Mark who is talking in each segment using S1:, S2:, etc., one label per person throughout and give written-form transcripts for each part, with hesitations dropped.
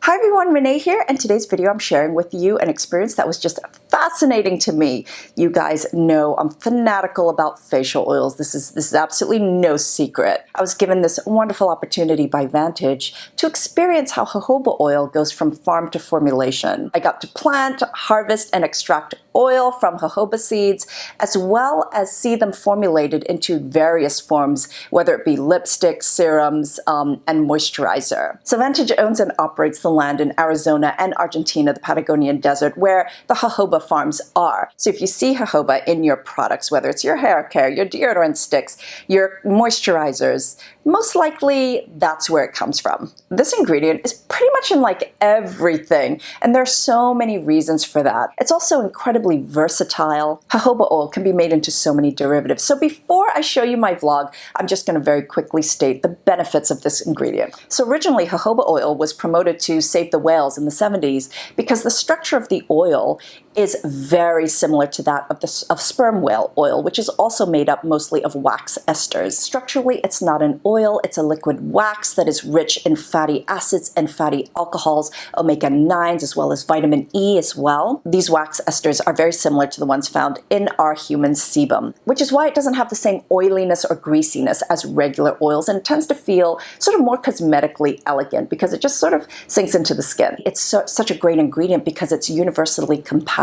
S1: Hi everyone, Renee here, and today's video I'm sharing with you an experience that was just fascinating to me. You guys know I'm fanatical about facial oils. This is absolutely no secret. I was given this wonderful opportunity by Vantage to experience how jojoba oil goes from farm to formulation. I got to plant, harvest, and extract oil from jojoba seeds, as well as see them formulated into various forms, whether it be lipstick, serums, and moisturizer. So Vantage owns and operates the land in Arizona and Argentina, the Patagonian desert, where the jojoba farms are. So if you see jojoba in your products, whether it's your hair care, your deodorant sticks, your moisturizers, most likely that's where it comes from. This ingredient is pretty much in like everything, and there's so many reasons for that. It's also incredibly versatile. Jojoba oil can be made into so many derivatives. So before I show you my vlog, I'm just going to very quickly state the benefits of this ingredient. So originally, jojoba oil was promoted to save the whales in the 70s because the structure of the oil is very similar to that of sperm whale oil, which is also made up mostly of wax esters. Structurally, it's not an oil, it's a liquid wax that is rich in fatty acids and fatty alcohols, omega-9s, as well as vitamin E as well. These wax esters are very similar to the ones found in our human sebum, which is why it doesn't have the same oiliness or greasiness as regular oils, and it tends to feel sort of more cosmetically elegant because it just sort of sinks into the skin. It's such a great ingredient because it's universally compatible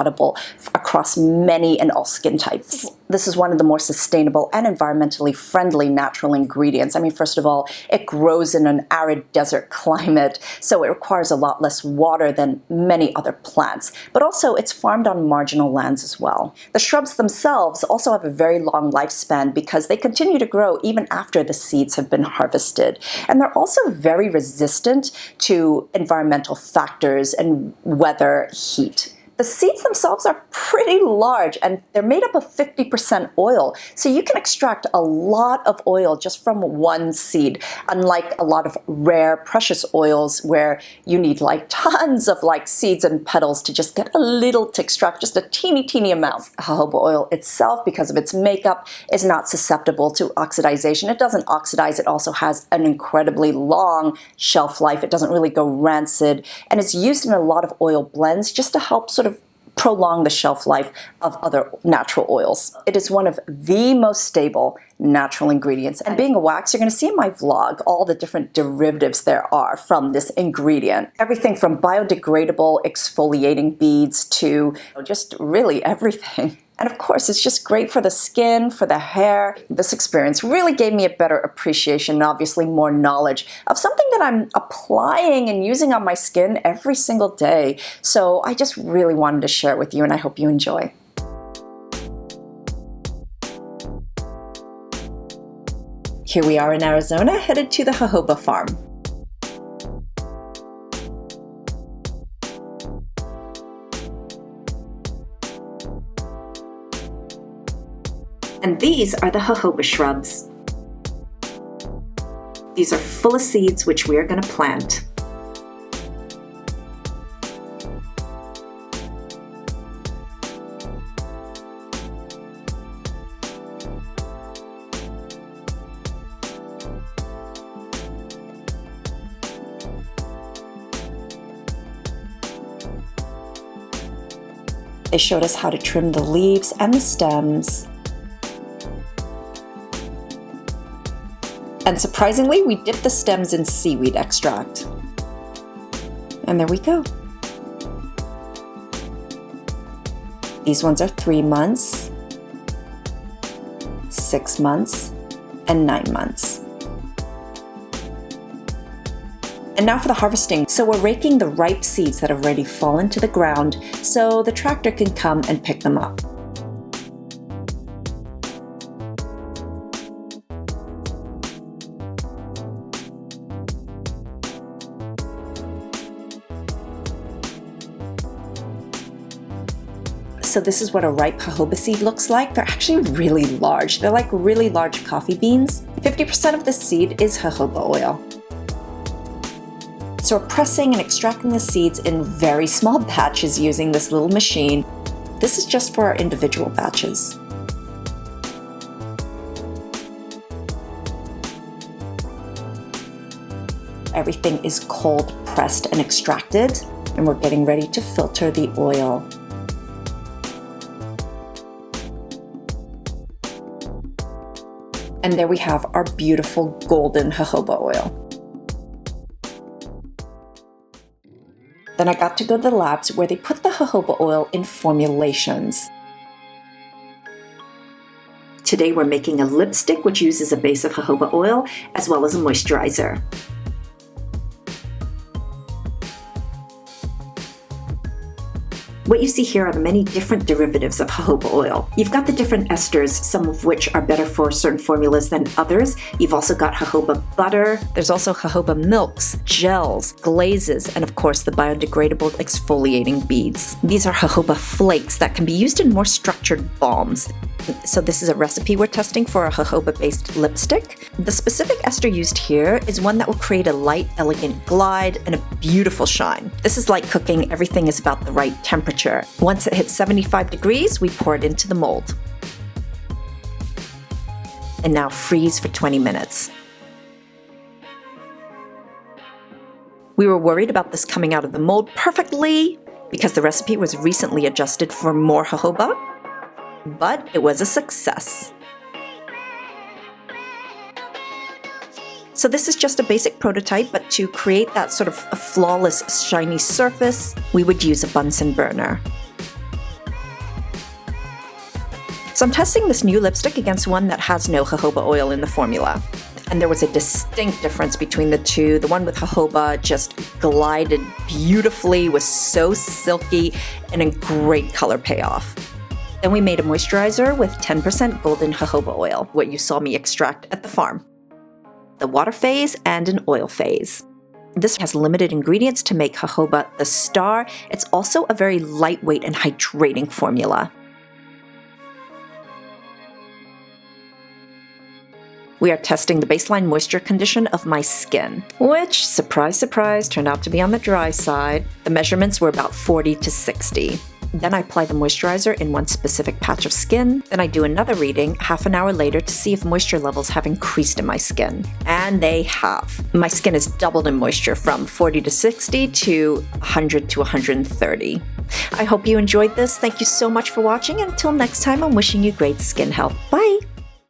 S1: across many and all skin types. This is one of the more sustainable and environmentally friendly natural ingredients. I mean, first of all, it grows in an arid desert climate, so it requires a lot less water than many other plants, but also it's farmed on marginal lands as well. The shrubs themselves also have a very long lifespan because they continue to grow even after the seeds have been harvested. And they're also very resistant to environmental factors and weather, heat. The seeds themselves are pretty large and they're made up of 50% oil. So you can extract a lot of oil just from one seed, unlike a lot of rare precious oils where you need like tons of like seeds and petals to just get a little to extract just a teeny amount. Jojoba oil itself, because of its makeup, is not susceptible to oxidization. It doesn't oxidize. It also has an incredibly long shelf life. It doesn't really go rancid, and it's used in a lot of oil blends just to help sort of prolong the shelf life of other natural oils. It is one of the most stable natural ingredients. And being a wax, you're going to see in my vlog all the different derivatives there are from this ingredient. Everything from biodegradable exfoliating beads to just really everything. And of course, it's just great for the skin, for the hair. This experience really gave me a better appreciation and obviously more knowledge of something that I'm applying and using on my skin every single day. So I just really wanted to share it with you, and I hope you enjoy. Here we are in Arizona, headed to the jojoba farm. And these are the jojoba shrubs. These are full of seeds which we are going to plant. They showed us how to trim the leaves and the stems. And surprisingly, we dipped the stems in seaweed extract. And there we go. These ones are 3 months, 6 months, and 9 months. And now for the harvesting. So we're raking the ripe seeds that have already fallen to the ground so the tractor can come and pick them up. So this is what a ripe jojoba seed looks like. They're actually really large. They're like really large coffee beans. 50% of the seed is jojoba oil. So we're pressing and extracting the seeds in very small batches using this little machine. This is just for our individual batches. everything is cold pressed and extracted, and we're getting ready to filter the oil. And there we have our beautiful golden jojoba oil. Then I got to go to the labs where they put the jojoba oil in formulations. Today we're making a lipstick which uses a base of jojoba oil as well as a moisturizer. What you see here are the many different derivatives of jojoba oil. You've got the different esters, some of which are better for certain formulas than others. You've also got jojoba butter. There's also jojoba milks, gels, glazes, and of course the biodegradable exfoliating beads. These are jojoba flakes that can be used in more structured balms. So this is a recipe we're testing for a jojoba-based lipstick. The specific ester used here is one that will create a light, elegant glide and a beautiful shine. This is like cooking. Everything is about the right temperature. Once it hits 75 degrees, we pour it into the mold. And now freeze for 20 minutes. We were worried about this coming out of the mold perfectly because the recipe was recently adjusted for more jojoba. But it was a success. So this is just a basic prototype, but to create that sort of a flawless, shiny surface, we would use a Bunsen burner. So I'm testing this new lipstick against one that has no jojoba oil in the formula. And there was a distinct difference between the two. The one with jojoba just glided beautifully, was so silky, and a great color payoff. Then we made a moisturizer with 10% golden jojoba oil, what you saw me extract at the farm. The water phase and an oil phase. This has limited ingredients to make jojoba the star. It's also a very lightweight and hydrating formula. We are testing the baseline moisture condition of my skin, which, surprise, surprise, turned out to be on the dry side. The measurements were about 40 to 60. Then I apply the moisturizer in one specific patch of skin. Then I do another reading half an hour later to see if moisture levels have increased in my skin. And they have. My skin has doubled in moisture from 40 to 60 to 100 to 130. I hope you enjoyed this. Thank you so much for watching. Until next time, I'm wishing you great skin health. Bye!